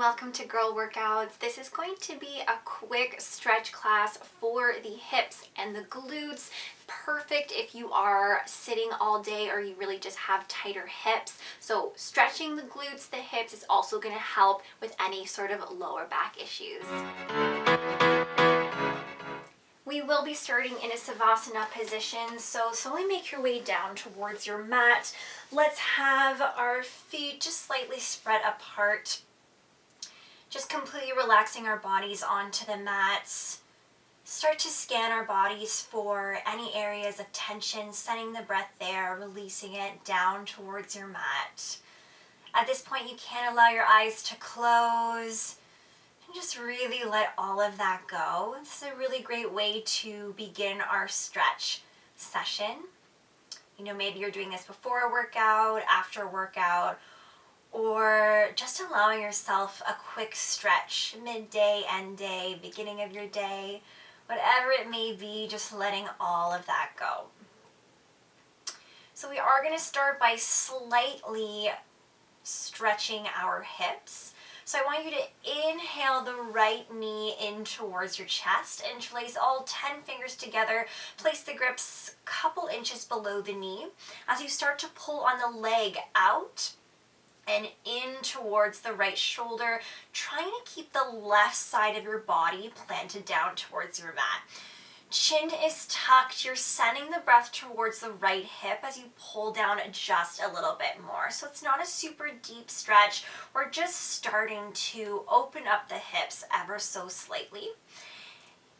welcome to Girl Workouts. This is going to be a quick stretch class for the hips and the glutes. Perfect if you are sitting all day or you really just have tighter hips. So stretching the glutes, the hips is also going to help with any sort of lower back issues. We will be starting in a Savasana position, so slowly make your way down towards your mat. Let's have our feet just slightly spread apart. Just completely relaxing our bodies onto the mats. Start to scan our bodies for any areas of tension, sending the breath there, releasing it down towards your mat. At this point, you can allow your eyes to close and just really let all of that go. This is a really great way to begin our stretch session. You know, maybe you're doing this before a workout, after a workout, or just allowing yourself a quick stretch, midday, end day, beginning of your day, whatever it may be, just letting all of that go. So we are going to start by slightly stretching our hips. So I want you to inhale the right knee in towards your chest, interlace all 10 fingers together, place the grips a couple inches below the knee. As you start to pull on the leg out, and in towards the right shoulder, trying to keep the left side of your body planted down towards your mat. Chin is tucked, you're sending the breath towards the right hip as you pull down just a little bit more. So it's not a super deep stretch, we're just starting to open up the hips ever so slightly.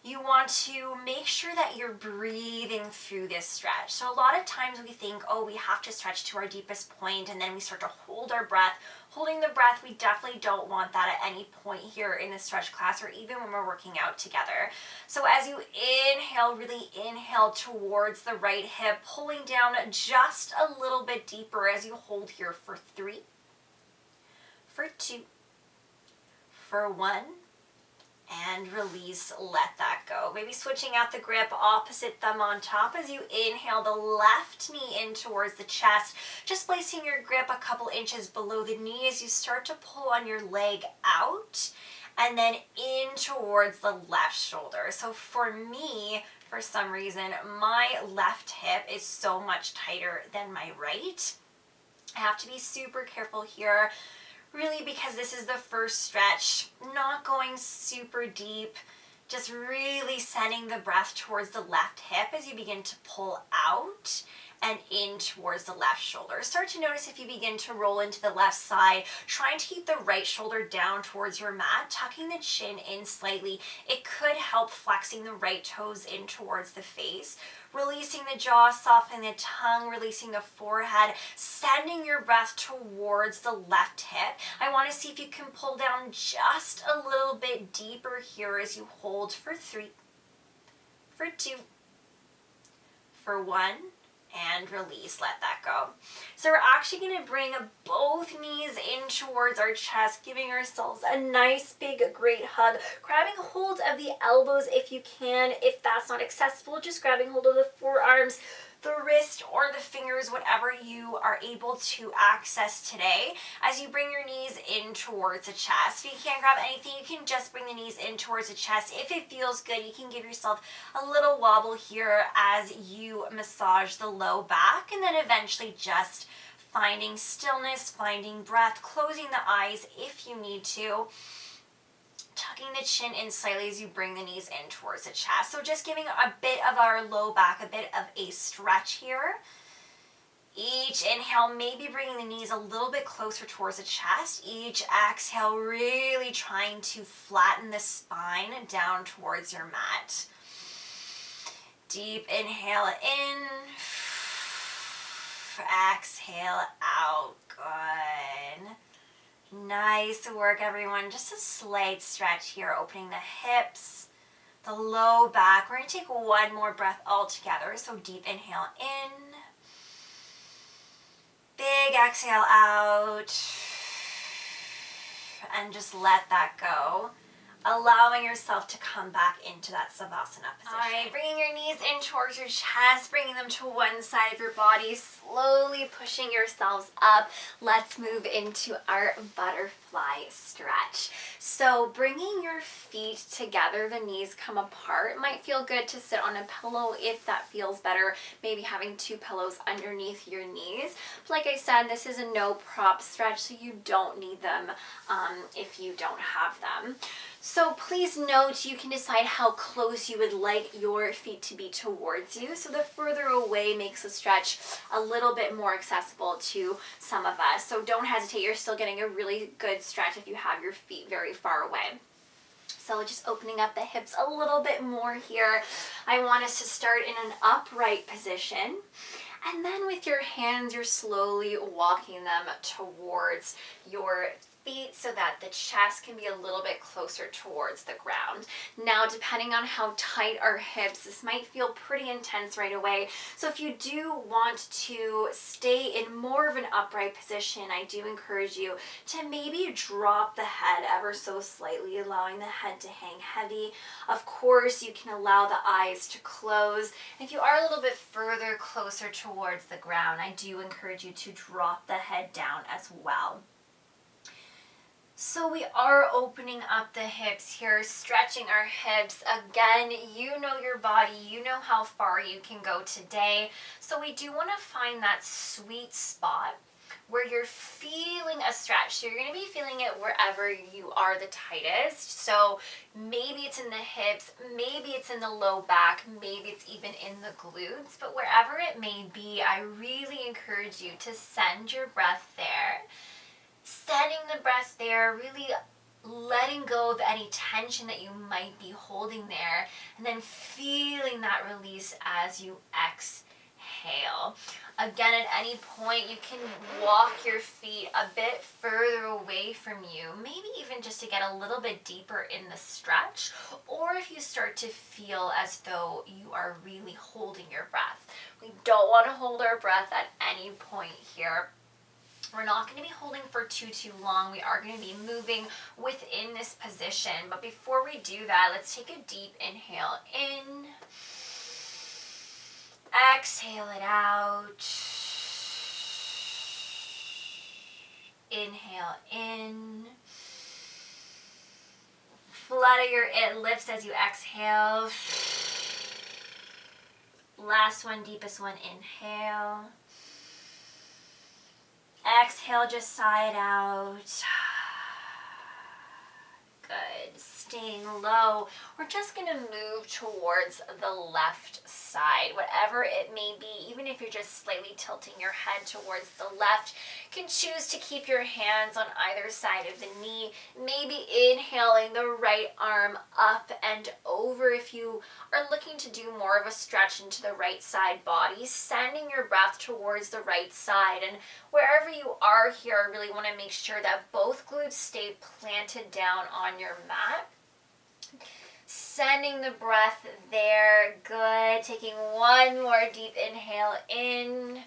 You want to make sure that you're breathing through this stretch. So a lot of times we think, oh, we have to stretch to our deepest point and then we start to hold our breath. Holding the breath, we definitely don't want that at any point here in the stretch class or even when we're working out together. So as you inhale, really inhale towards the right hip, pulling down just a little bit deeper as you hold here for 3, for 2, for 1, and release, let that go. Maybe switching out the grip, opposite thumb on top as you inhale the left knee in towards the chest, just placing your grip a couple inches below the knee as you start to pull on your leg out and then in towards the left shoulder. So for me, for some reason, my left hip is so much tighter than my right. I have to be super careful here. Really, because this is the first stretch, not going super deep, just really sending the breath towards the left hip as you begin to pull out and in towards the left shoulder. Start to notice if you begin to roll into the left side, trying to keep the right shoulder down towards your mat, tucking the chin in slightly. It could help flexing the right toes in towards the face, releasing the jaw, softening the tongue, releasing the forehead, sending your breath towards the left hip. I want to see if you can pull down just a little bit deeper here as you hold for 3, for 2, for 1, and release, let that go. So we're actually going to bring both knees in towards our chest, giving ourselves a nice big great hug, grabbing hold of the elbows if you can. If that's not accessible, just grabbing hold of the forearms, the wrist, or the fingers, whatever you are able to access today, as you bring your knees in towards the chest. If you can't grab anything, you can just bring the knees in towards the chest. If it feels good, you can give yourself a little wobble here as you massage the low back, and then eventually just finding stillness, finding breath, closing the eyes if you need to, tucking the chin in slightly as you bring the knees in towards the chest. So just giving a bit of our low back, a bit of a stretch here. Each inhale, maybe bringing the knees a little bit closer towards the chest. Each exhale, really trying to flatten the spine down towards your mat. Deep inhale in. Exhale out. Good. Nice work, everyone. Just a slight stretch here, opening the hips, the low back. We're going to take one more breath all together. So deep inhale in, big exhale out, and just let that go, allowing yourself to come back into that Savasana position. All right, bringing your knees in towards your chest, bringing them to one side of your body, slowly pushing yourselves up, let's move into our butterfly stretch. So bringing your feet together, the knees come apart. It might feel good to sit on a pillow if that feels better, maybe having 2 pillows underneath your knees. But like I said, this is a no prop stretch, so you don't need them if you don't have them. So please note, you can decide how close you would like your feet to be towards you. So the further away makes the stretch a little bit more accessible to some of us. So don't hesitate, you're still getting a really good stretch if you have your feet very far away. So just opening up the hips a little bit more here. I want us to start in an upright position. And then with your hands, you're slowly walking them towards your feet so that the chest can be a little bit closer towards the ground. Now, depending on how tight our hips, this might feel pretty intense right away. So if you do want to stay in more of an upright position, I do encourage you to maybe drop the head ever so slightly, allowing the head to hang heavy. Of course, you can allow the eyes to close. If you are a little bit further closer towards the ground, I do encourage you to drop the head down as well. So we are opening up the hips here, stretching our hips. Again, you know your body, you know how far you can go today. So we do want to find that sweet spot where you're feeling a stretch. So you're going to be feeling it wherever you are the tightest. So maybe it's in the hips, maybe it's in the low back, maybe it's even in the glutes, but wherever it may be, I really encourage you to send your breath there. Sending the breath there, really letting go of any tension that you might be holding there, and then feeling that release as you exhale. Again, at any point, you can walk your feet a bit further away from you, maybe even just to get a little bit deeper in the stretch, or if you start to feel as though you are really holding your breath. We don't want to hold our breath at any point here. We're not going to be holding for too long. We are going to be moving within this position. But before we do that, let's take a deep inhale in. Exhale it out. Inhale in. Flutter it lifts as you exhale. Last one, deepest one, inhale. Exhale, just sigh it out. Good. Staying low. We're just going to move towards the left side, whatever it may be. Even if you're just slightly tilting your head towards the left, you can choose to keep your hands on either side of the knee. Maybe inhaling the right arm up and over if you are looking to do more of a stretch into the right side body, sending your breath towards the right side. And wherever you are here, I really want to make sure that both glutes stay planted down on your mat. Sending the breath there. Good. Taking one more deep inhale in.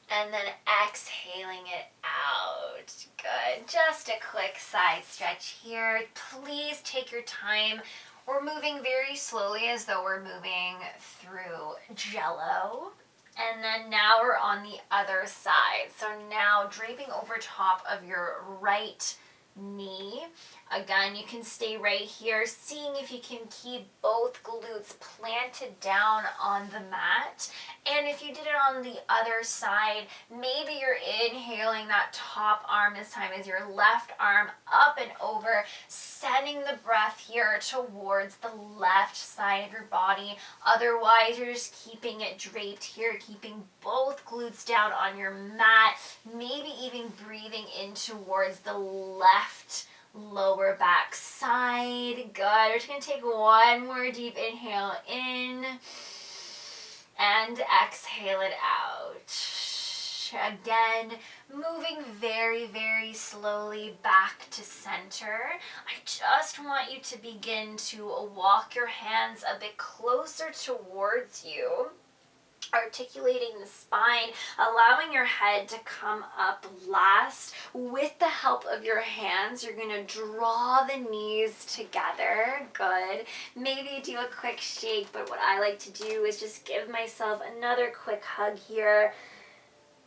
And then exhaling it out. Good. Just a quick side stretch here. Please take your time. We're moving very slowly as though we're moving through Jell-O. And then now we're on the other side. So now draping over top of your right knee. Again, you can stay right here, seeing if you can keep both glutes planted down on the mat. And if you did it on the other side, maybe you're inhaling that top arm this time as your left arm up and over, sending the breath here towards the left side of your body. Otherwise, you're just keeping it draped here, keeping both glutes down on your mat, maybe even breathing in towards the left lower back side. Good. We're just going to take one more deep inhale in and exhale it out. Again, moving very, very slowly back to center. I just want you to begin to walk your hands a bit closer towards you. articulating the spine, allowing your head to come up last. With the help of your hands, you're gonna draw the knees together. Good. Maybe do a quick shake, but what I like to do is just give myself another quick hug here,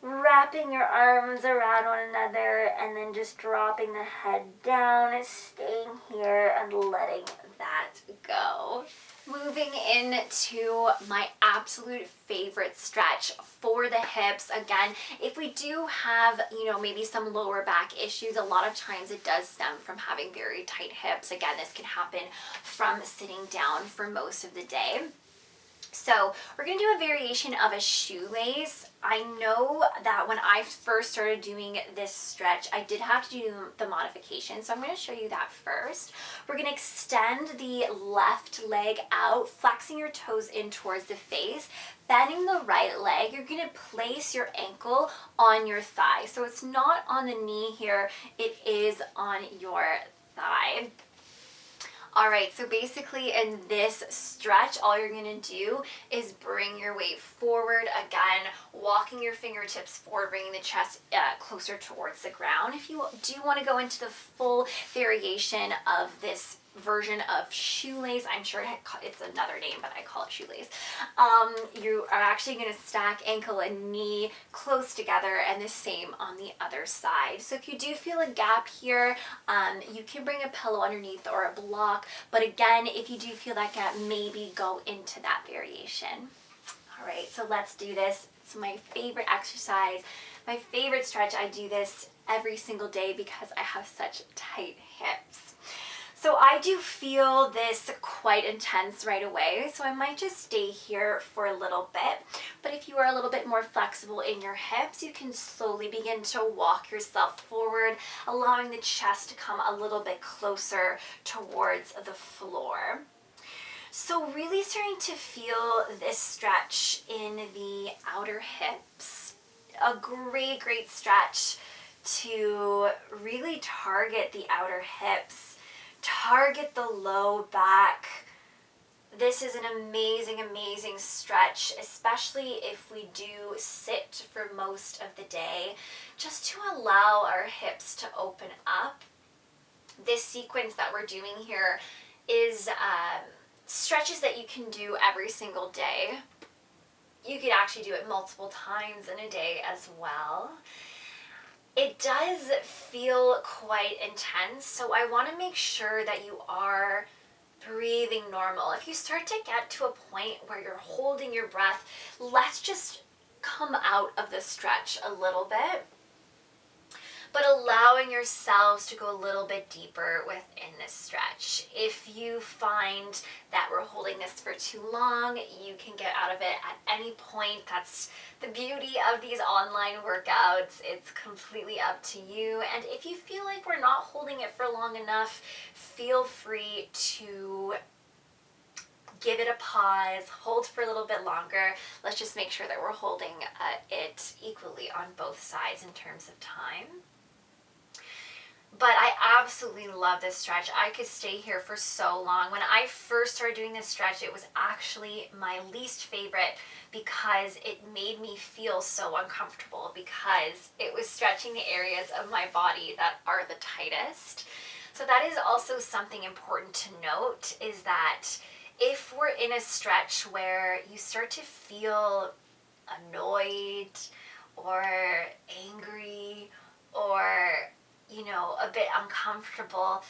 wrapping your arms around one another, and then just dropping the head down, staying here and letting that go. Moving into my absolute favorite stretch for the hips. Again, if we do have, maybe some lower back issues, a lot of times it does stem from having very tight hips. Again, this can happen from sitting down for most of the day. So we're going to do a variation of a shoelace. I know that when I first started doing this stretch, I did have to do the modification. So I'm going to show you that first. We're going to extend the left leg out, flexing your toes in towards the face. Bending the right leg, you're going to place your ankle on your thigh. So it's not on the knee here, it is on your thigh. All right, so basically in this stretch, all you're gonna do is bring your weight forward, again, walking your fingertips forward, bringing the chest closer towards the ground. If you do wanna go into the full variation of this version of shoelace, I'm sure it's another name, but I call it shoelace. You are actually going to stack ankle and knee close together, and the same on the other side. So if you do feel a gap here, you can bring a pillow underneath or a block, but again, if you do feel that gap, maybe go into that variation. All right, so let's do this. It's my favorite exercise, my favorite stretch. I do this every single day because I have such tight hips. So I do feel this quite intense right away, so I might just stay here for a little bit. But if you are a little bit more flexible in your hips, you can slowly begin to walk yourself forward, allowing the chest to come a little bit closer towards the floor. So really starting to feel this stretch in the outer hips. A great, great stretch to really target the outer hips. Target the low back. This is an amazing, amazing stretch, especially if we do sit for most of the day, just to allow our hips to open up. This sequence that we're doing here is stretches that you can do every single day. You could actually do it multiple times in a day as well. It does feel quite intense, so I want to make sure that you are breathing normal. If you start to get to a point where you're holding your breath, let's just come out of the stretch a little bit, but allowing yourselves to go a little bit deeper within this stretch. If you find that we're holding this for too long, you can get out of it at any point. That's the beauty of these online workouts. It's completely up to you. And if you feel like we're not holding it for long enough, feel free to give it a pause, hold for a little bit longer. Let's just make sure that we're holding it equally on both sides in terms of time. But I absolutely love this stretch. I could stay here for so long. When I first started doing this stretch, it was actually my least favorite because it made me feel so uncomfortable because it was stretching the areas of my body that are the tightest. So that is also something important to note, is that if we're in a stretch where you start to feel annoyed or angry or a bit uncomfortable,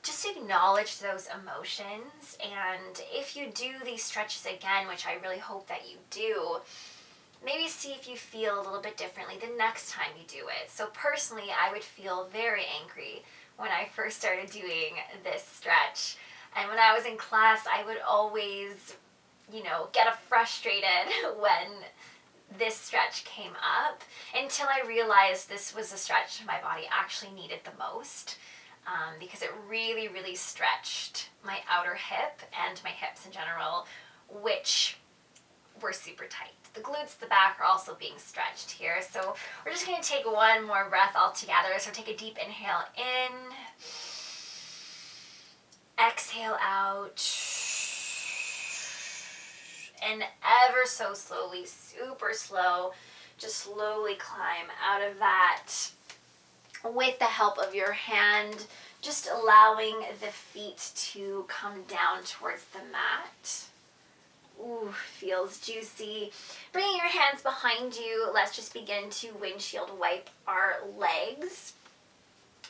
just acknowledge those emotions. And if you do these stretches again, which I really hope that you do, maybe see if you feel a little bit differently the next time you do it. So personally, I would feel very angry when I first started doing this stretch. And when I was in class, I would always, get frustrated when this stretch came up, until I realized this was a stretch my body actually needed the most, because it really, really stretched my outer hip and my hips in general, which were super tight. The glutes, the back are also being stretched here. So we're just going to take one more breath all together. So take a deep inhale in, exhale out, and ever so slowly, super slow, just slowly climb out of that with the help of your hand, just allowing the feet to come down towards the mat. Ooh, feels juicy. Bringing your hands behind you, let's just begin to windshield wipe our legs.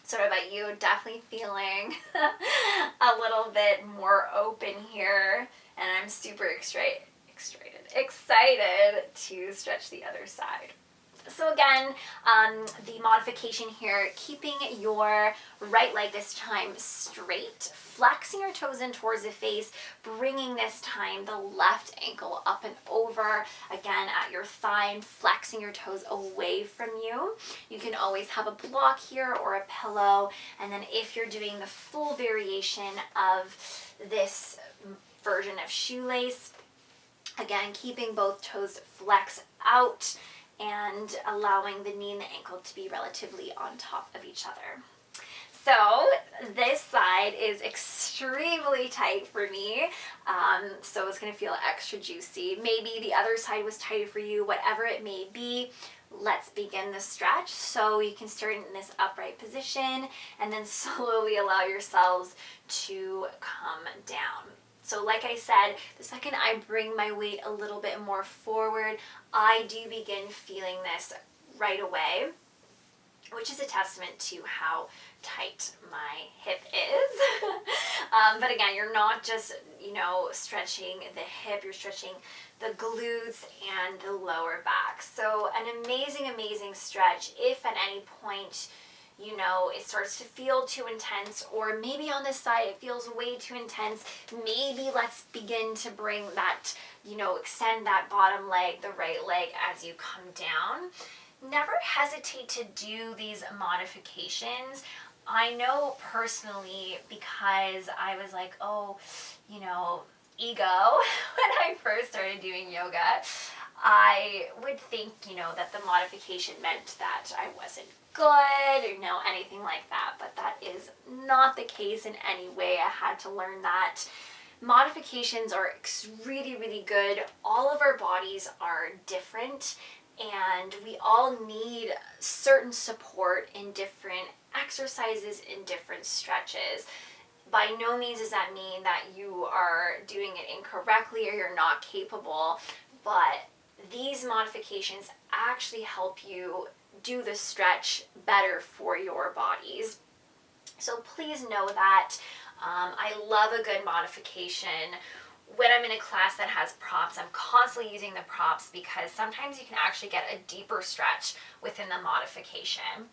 So what about you? Definitely feeling a little bit more open here, and I'm super excited to stretch the other side. So again, the modification here, keeping your right leg this time straight, flexing your toes in towards the face, bringing this time the left ankle up and over, again at your thigh, and flexing your toes away from you. You can always have a block here or a pillow, and then if you're doing the full variation of this version of shoelace, again, keeping both toes flexed out, and allowing the knee and the ankle to be relatively on top of each other. So this side is extremely tight for me, so it's going to feel extra juicy. Maybe the other side was tighter for you, whatever it may be. Let's begin the stretch. So you can start in this upright position and then slowly allow yourselves to come down. So like I said, the second I bring my weight a little bit more forward, I do begin feeling this right away, which is a testament to how tight my hip is. But again, you're not just, stretching the hip, you're stretching the glutes and the lower back. So an amazing, amazing stretch. If at any point it starts to feel too intense, or maybe on this side it feels way too intense, maybe let's begin to bring that, extend that bottom leg, the right leg, as you come down. Never hesitate to do these modifications. I know personally, because I was like, ego, when I first started doing yoga, I would think, that the modification meant that I wasn't good or anything like that, but that is not the case in any way. I had to learn that modifications are really, really good. All of our bodies are different, and we all need certain support in different exercises, in different stretches. By no means does that mean that you are doing it incorrectly or you're not capable, but these modifications actually help you do the stretch better for your bodies. So please know that. I love a good modification. When I'm in a class that has props, I'm constantly using the props because sometimes you can actually get a deeper stretch within the modification.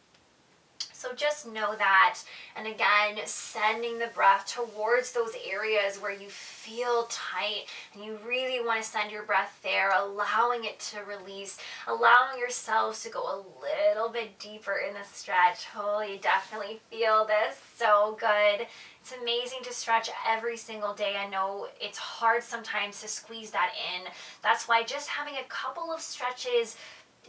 So just know that, and again, sending the breath towards those areas where you feel tight and you really want to send your breath there, allowing it to release, allowing yourselves to go a little bit deeper in the stretch. Oh, you definitely feel this. So good. It's amazing to stretch every single day. I know it's hard sometimes to squeeze that in. That's why just having a couple of stretches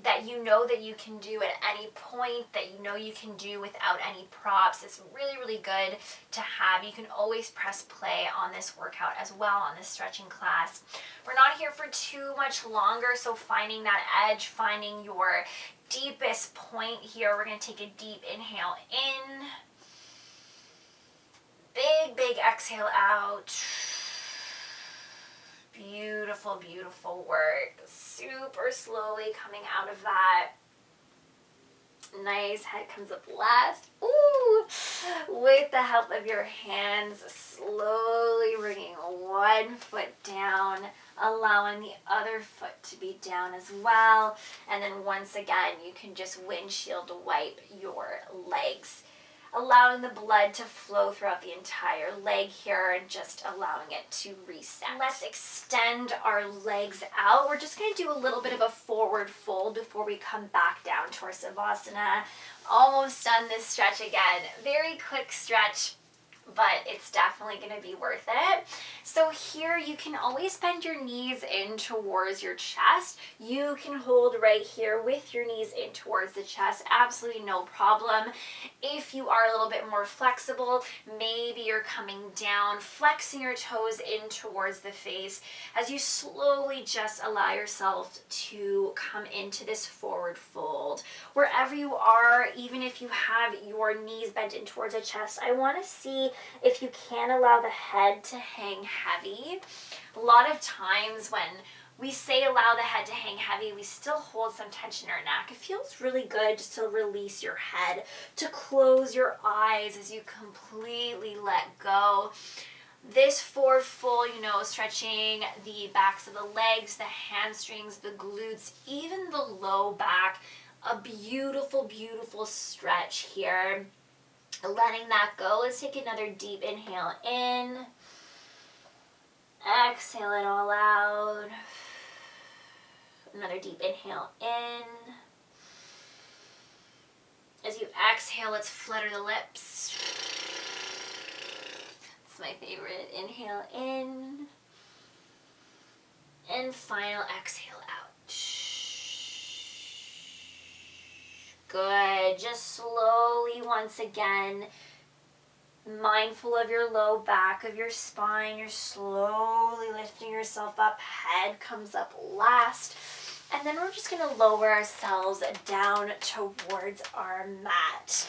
that that you can do at any point, that you can do without any props, it's really, really good to have. You can always press play on this workout as well, on this stretching class. We're not here for too much longer, so finding that edge, finding your deepest point here. We're going to take a deep inhale in, big exhale out. Beautiful, beautiful work. Super slowly coming out of that. Nice. Head comes up last. Ooh. With the help of your hands, slowly bringing one foot down, allowing the other foot to be down as well. And then once again, you can just windshield wipe your legs, allowing the blood to flow throughout the entire leg here and just allowing it to reset. Let's extend our legs out. We're just going to do a little bit of a forward fold before we come back down to our Savasana. Almost done this stretch again. Very quick stretch. but it's definitely going to be worth it. So here you can always bend your knees in towards your chest. You can hold right here with your knees in towards the chest, absolutely no problem. If you are a little bit more flexible, maybe you're coming down, flexing your toes in towards the face as you slowly just allow yourself to come into this forward fold. Wherever you are, even if you have your knees bent in towards the chest, I want to see if you can allow the head to hang heavy. A lot of times when we say allow the head to hang heavy, we still hold some tension in our neck. It feels really good just to release your head, to close your eyes as you completely let go. This forward fold, stretching the backs of the legs, the hamstrings, the glutes, even the low back. A beautiful, beautiful stretch here. Letting that go. Let's take another deep inhale in. Exhale it all out. Another deep inhale in. As you exhale, let's flutter the lips. It's my favorite. Inhale in. And final exhale out. Good. Just slowly once again, mindful of your low back of your spine. You're slowly lifting yourself up. Head comes up last. And then we're just going to lower ourselves down towards our mat.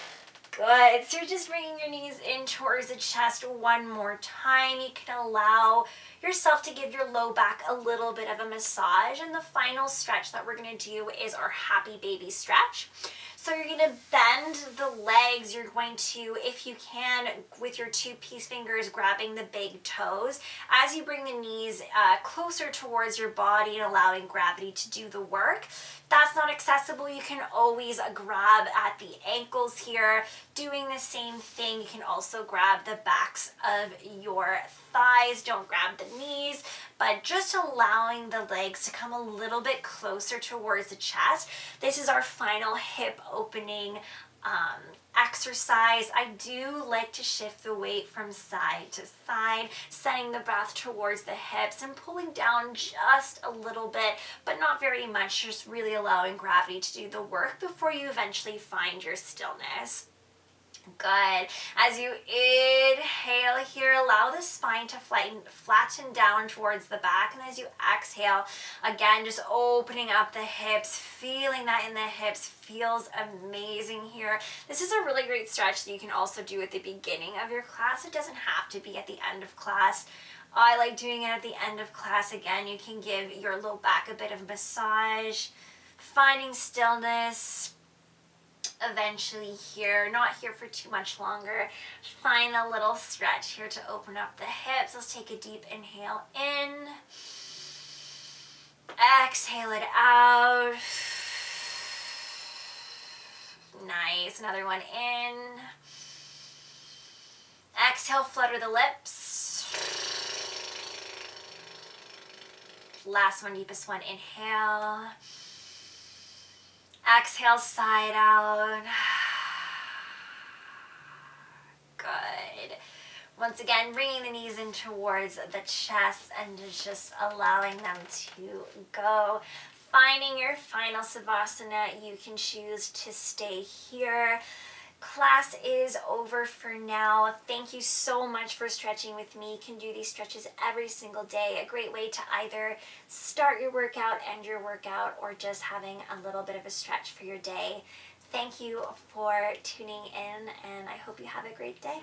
Good. So you're just bringing your knees in towards the chest one more time. You can allow yourself to give your low back a little bit of a massage. And the final stretch that we're going to do is our happy baby stretch. So you're going to bend the legs. You're going to, if you can, with your two peace fingers, grabbing the big toes. As you bring the knees closer towards your body and allowing gravity to do the work. If that's not accessible, you can always grab at the ankles here. Doing the same thing, you can also grab the backs of your thighs. Don't grab the knees, but just allowing the legs to come a little bit closer towards the chest. This is our final hip opening exercise. I do like to shift the weight from side to side, sending the breath towards the hips and pulling down just a little bit, but not very much, just really allowing gravity to do the work before you eventually find your stillness. Good. As you inhale here, allow the spine to flatten down towards the back. And as you exhale, again, just opening up the hips, feeling that in the hips feels amazing here. This is a really great stretch that you can also do at the beginning of your class. It doesn't have to be at the end of class. I like doing it at the end of class. Again, you can give your low back a bit of massage, finding stillness. Eventually here, not here for too much longer. Find a little stretch here to open up the hips. Let's take a deep inhale in. Exhale it out. Nice. Another one in. Exhale, flutter the lips. Last one, deepest one. Inhale. Exhale, side out. Good. Once again, bringing the knees in towards the chest and just allowing them to go. Finding your final Savasana, you can choose to stay here. Class is over for now. Thank you so much for stretching with me. You can do these stretches every single day. A great way to either start your workout, end your workout, or just having a little bit of a stretch for your day. Thank you for tuning in, and I hope you have a great day.